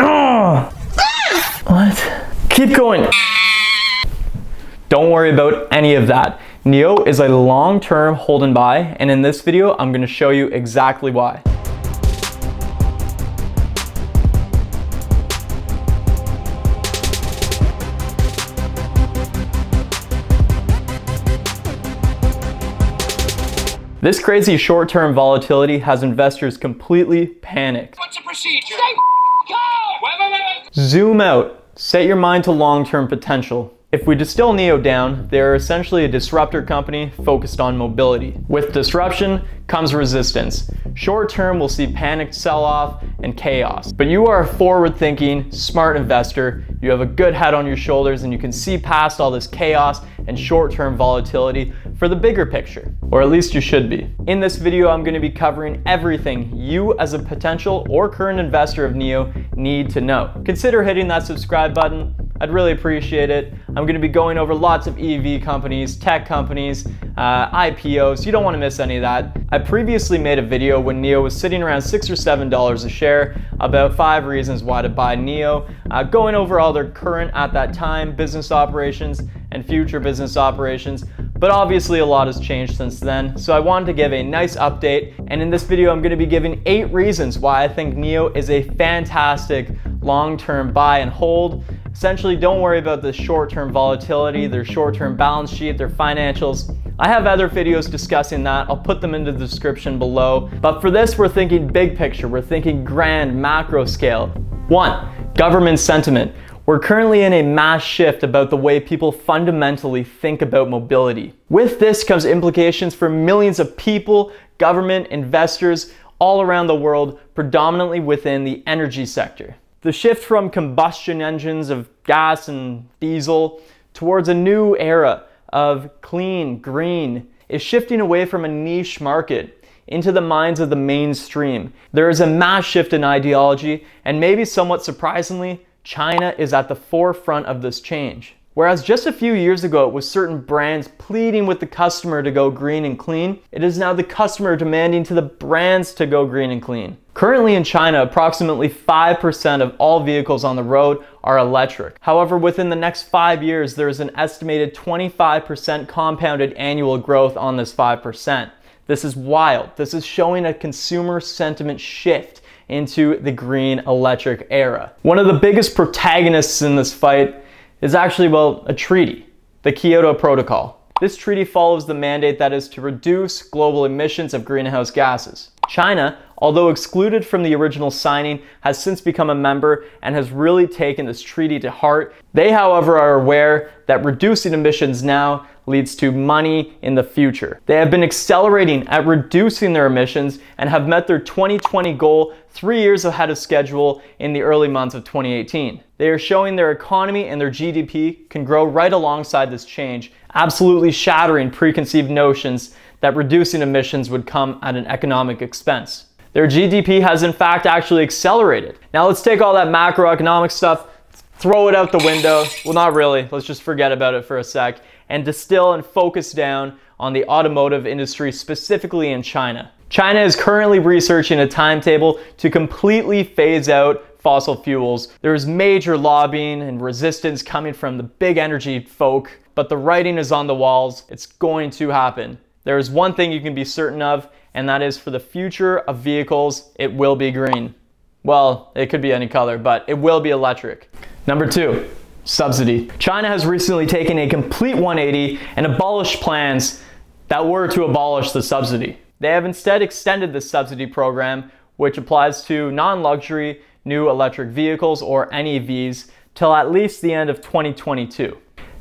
Oh! What? Keep going. Don't worry about any of that. NIO is a long-term hold and buy, and in this video, I'm going to show you exactly why. This crazy short-term volatility has investors completely panicked. What's the procedure? Go! Wait. Zoom out. Set your mind to long-term potential. If we distill NIO down, they're essentially a disruptor company focused on mobility. With disruption comes resistance. Short term, we'll see panicked sell-off and chaos. But you are a forward-thinking, smart investor. You have a good head on your shoulders and you can see past all this chaos and short-term volatility for the bigger picture. Or at least you should be. In this video, I'm going to be covering everything you as a potential or current investor of NIO need to know. Consider hitting that subscribe button. I'd really appreciate it. I'm going to be going over lots of EV companies, tech companies, IPOs. You don't want to miss any of that. I previously made a video when NIO was sitting around $6 or $7 a share about 5 reasons why to buy NIO, going over all their current at that time business operations and future business operations. But obviously a lot has changed since then, so I wanted to give a nice update, and in this video I'm going to be giving 8 reasons why I think NIO is a fantastic long-term buy and hold. Essentially, don't worry about the short-term volatility, their short-term balance sheet, their financials. I have other videos discussing that. I'll put them in the description below. But for this, we're thinking big picture. We're thinking grand, macro scale. 1, government sentiment. We're currently in a mass shift about the way people fundamentally think about mobility. With this comes implications for millions of people, government, investors all around the world, predominantly within the energy sector. The shift from combustion engines of gas and diesel towards a new era of clean, green is shifting away from a niche market into the minds of the mainstream. There is a mass shift in ideology, and maybe somewhat surprisingly, China is at the forefront of this change. Whereas just a few years ago it was certain brands pleading with the customer to go green and clean, it is now the customer demanding to the brands to go green and clean. Currently in China, approximately 5% of all vehicles on the road are electric. However, within the next 5 years, there is an estimated 25% compounded annual growth on this 5%. This is wild. This is showing a consumer sentiment shift into the green electric era. One of the biggest protagonists in this fight is actually, well, a treaty, the Kyoto Protocol. This treaty follows the mandate that is to reduce global emissions of greenhouse gases. China, although excluded from the original signing, has since become a member and has really taken this treaty to heart. They, however, are aware that reducing emissions now leads to money in the future. They have been accelerating at reducing their emissions and have met their 2020 goal 3 years ahead of schedule in the early months of 2018. They are showing their economy and their GDP can grow right alongside this change, absolutely shattering preconceived notions that reducing emissions would come at an economic expense. Their GDP has in fact actually accelerated. Now let's take all that macroeconomic stuff, throw it out the window. Well, not really, let's just forget about it for a sec and distill and focus down on the automotive industry, specifically in China. China is currently researching a timetable to completely phase out fossil fuels. There is major lobbying and resistance coming from the big energy folk, but the writing is on the walls. It's going to happen. There is one thing you can be certain of, and that is for the future of vehicles, it will be green. Well, it could be any color, but it will be electric. Number 2, subsidy. China has recently taken a complete 180 and abolished plans that were to abolish the subsidy. They have instead extended the subsidy program, which applies to non-luxury new electric vehicles or NEVs till at least the end of 2022.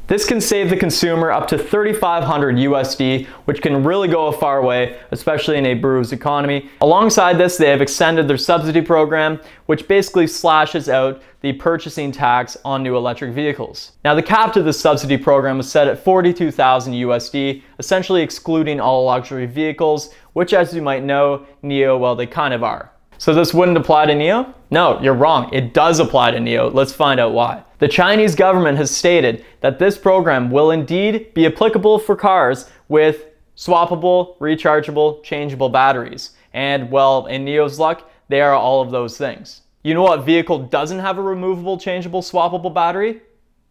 This can save the consumer up to $3,500 USD, which can really go a far way, especially in a bruised economy. Alongside this, they have extended their subsidy program, which basically slashes out the purchasing tax on new electric vehicles. Now, the cap to this subsidy program was set at $42,000 USD, essentially excluding all luxury vehicles, which, as you might know, NIO, well, they kind of are. So this wouldn't apply to NIO? No, you're wrong. It does apply to NIO. Let's find out why. The Chinese government has stated that this program will indeed be applicable for cars with swappable, rechargeable, changeable batteries. And well, in NIO's luck, they are all of those things. You know what vehicle doesn't have a removable, changeable, swappable battery?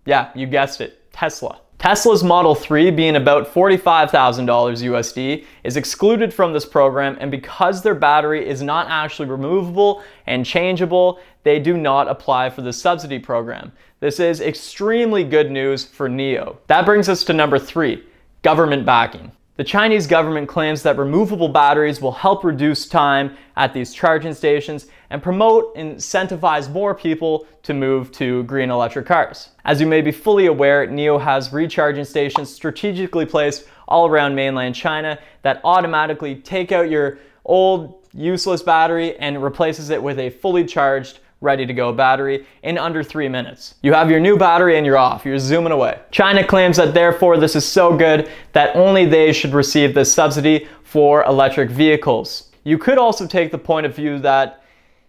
Yeah, you guessed it, Tesla. Tesla's Model 3, being about $45,000 USD, is excluded from this program, and because their battery is not actually removable and changeable, they do not apply for the subsidy program. This is extremely good news for NIO. That brings us to number 3, government backing. The Chinese government claims that removable batteries will help reduce time at these charging stations and promote and incentivize more people to move to green electric cars. As you may be fully aware, NIO has recharging stations strategically placed all around mainland China that automatically take out your old useless battery and replaces it with a fully charged, ready to go battery in under 3 minutes. You have your new battery and you're off, you're zooming away. China claims that therefore this is so good that only they should receive this subsidy for electric vehicles. You could also take the point of view that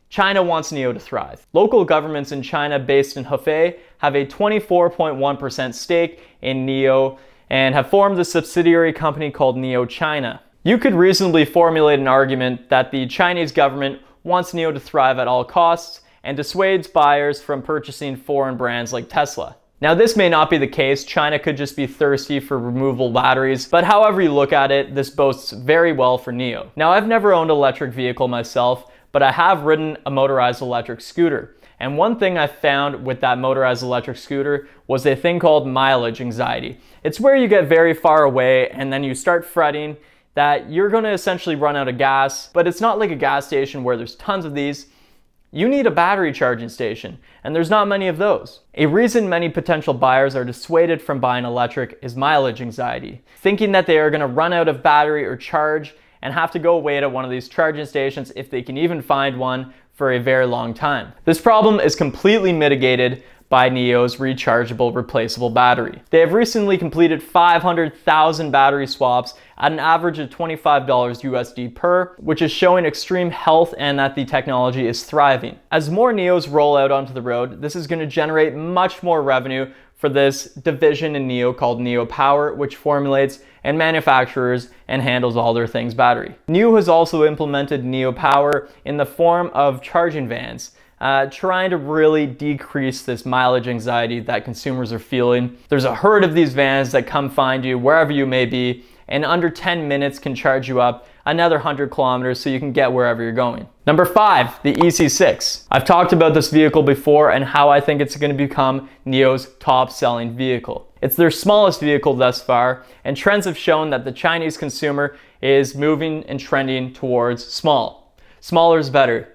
China wants NIO to thrive. Local governments in China based in Hefei have a 24.1% stake in NIO and have formed a subsidiary company called NIO China. You could reasonably formulate an argument that the Chinese government wants NIO to thrive at all costs and dissuades buyers from purchasing foreign brands like Tesla. Now, this may not be the case. China could just be thirsty for removable batteries, but however you look at it, this boasts very well for NIO. Now, I've never owned an electric vehicle myself, but I have ridden a motorized electric scooter. And one thing I found with that motorized electric scooter was a thing called mileage anxiety. It's where you get very far away and then you start fretting that you're going to essentially run out of gas, but it's not like a gas station where there's tons of these. You need a battery charging station, and there's not many of those. A reason many potential buyers are dissuaded from buying electric is mileage anxiety, thinking that they are going to run out of battery or charge and have to go wait at one of these charging stations, if they can even find one, for a very long time. This problem is completely mitigated by NIO's rechargeable replaceable battery. They have recently completed 500,000 battery swaps at an average of $25 USD per, which is showing extreme health and that the technology is thriving. As more NIOs roll out onto the road, this is going to generate much more revenue for this division in NIO called NIO Power, which formulates and manufactures and handles all their things battery. NIO has also implemented NIO Power in the form of charging vans, trying to really decrease this mileage anxiety that consumers are feeling. There's a herd of these vans that come find you wherever you may be, and under 10 minutes can charge you up another 100 kilometers so you can get wherever you're going. Number 5, the EC6. I've talked about this vehicle before and how I think it's going to become NIO's top selling vehicle. It's their smallest vehicle thus far, and trends have shown that the Chinese consumer is moving and trending towards small. Smaller is better.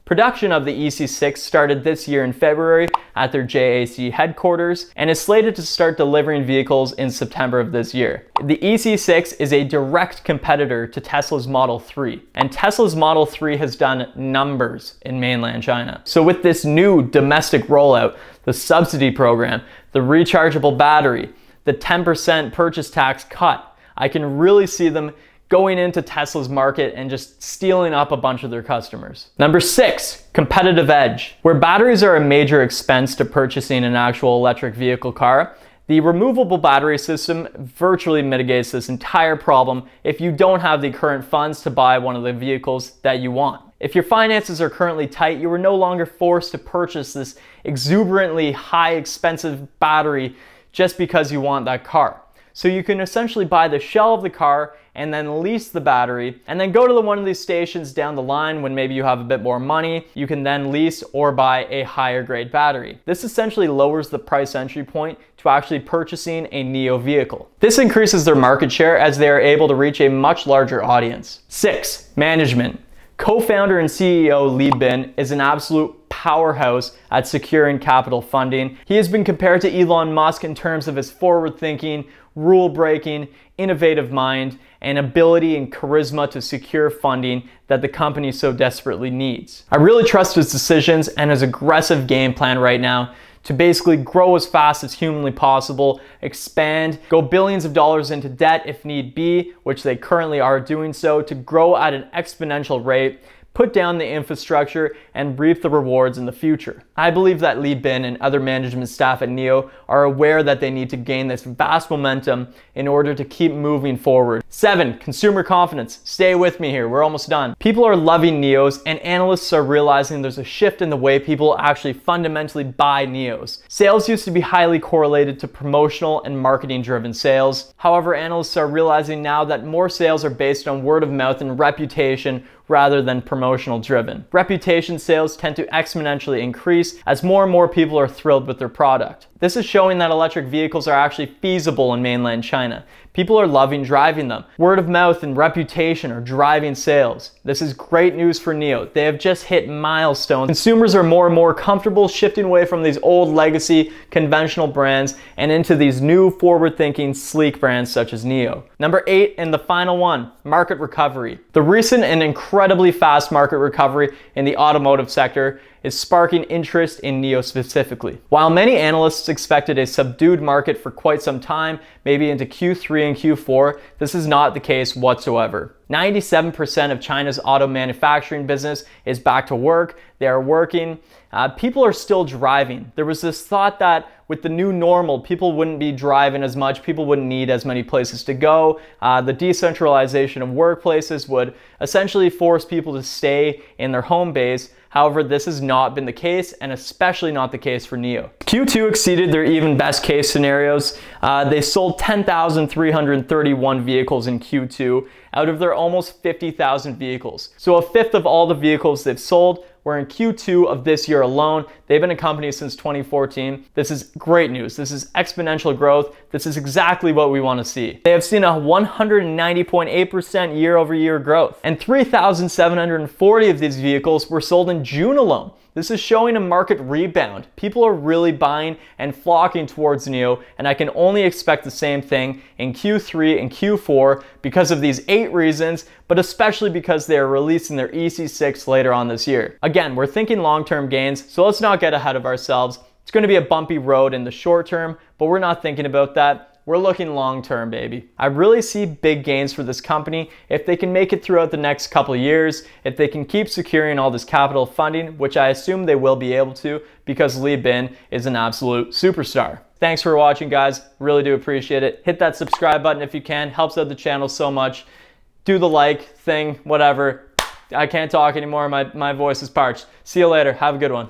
Production of the EC6 started this year in February at their JAC headquarters and is slated to start delivering vehicles in September of this year. The EC6 is a direct competitor to Tesla's Model 3, and Tesla's Model 3 has done numbers in mainland China. So with this new domestic rollout, the subsidy program, the rechargeable battery, the 10% purchase tax cut, I can really see them going into Tesla's market and just stealing up a bunch of their customers. Number 6, competitive edge. Where batteries are a major expense to purchasing an actual electric vehicle car, the removable battery system virtually mitigates this entire problem if you don't have the current funds to buy one of the vehicles that you want. If your finances are currently tight, you are no longer forced to purchase this exuberantly high expensive battery just because you want that car. So you can essentially buy the shell of the car and then lease the battery and then go to one of these stations down the line when maybe you have a bit more money. You can then lease or buy a higher grade battery. This essentially lowers the price entry point to actually purchasing a NIO vehicle. This increases their market share as they are able to reach a much larger audience. 6, management. Co-founder and CEO Li Bin is an absolute powerhouse at securing capital funding. He has been compared to Elon Musk in terms of his forward-thinking, rule-breaking, innovative mind, and ability and charisma to secure funding that the company so desperately needs. I really trust his decisions and his aggressive game plan right now to basically grow as fast as humanly possible, expand, go billions of dollars into debt if need be, which they currently are doing so, to grow at an exponential rate, put down the infrastructure, and reap the rewards in the future. I believe that Li Bin and other management staff at NIO are aware that they need to gain this vast momentum in order to keep moving forward. 7. Consumer confidence. Stay with me here, we're almost done. People are loving NIOs, and analysts are realizing there's a shift in the way people actually fundamentally buy NIOs. Sales used to be highly correlated to promotional and marketing driven sales. However, analysts are realizing now that more sales are based on word of mouth and reputation rather than promotional driven. Reputation sales tend to exponentially increase as more and more people are thrilled with their product. This is showing that electric vehicles are actually feasible in mainland China. People are loving driving them. Word of mouth and reputation are driving sales. This is great news for NIO. They have just hit milestones. Consumers are more and more comfortable shifting away from these old legacy conventional brands and into these new forward-thinking sleek brands such as NIO. Number 8, and the final one, market recovery. The recent and incredibly fast market recovery in the automotive sector is sparking interest in NIO specifically. While many analysts expected a subdued market for quite some time, maybe into Q3 and Q4, this is not the case whatsoever. 97% of China's auto manufacturing business is back to work. They are working. People are still driving. There was this thought that with the new normal, people wouldn't be driving as much, people wouldn't need as many places to go. The decentralization of workplaces would essentially force people to stay in their home base. However, this has not been the case, and especially not the case for NIO. Q2 exceeded their even best case scenarios. They sold 10,331 vehicles in Q2 out of their almost 50,000 vehicles. So a fifth of all the vehicles they've sold were in Q2 of this year alone. They've been a company since 2014. This is great news. This is exponential growth. This is exactly what we want to see. They have seen a 190.8% year-over-year growth, and 3,740 of these vehicles were sold in June alone. This is showing a market rebound. People are really buying and flocking towards NIO, and I can only expect the same thing in Q3 and Q4 because of these 8 reasons, but especially because they are releasing their EC6 later on this year. Again, we're thinking long-term gains, so let's not get ahead of ourselves. It's going to be a bumpy road in the short term, but we're not thinking about that. We're looking long term, baby. I really see big gains for this company if they can make it throughout the next couple of years, if they can keep securing all this capital funding, which I assume they will be able to because Li Bin is an absolute superstar. Thanks for watching, guys. Really do appreciate it. Hit that subscribe button if you can. Helps out the channel so much. Do the like thing, whatever. I can't talk anymore. My voice is parched. See you later. Have a good one.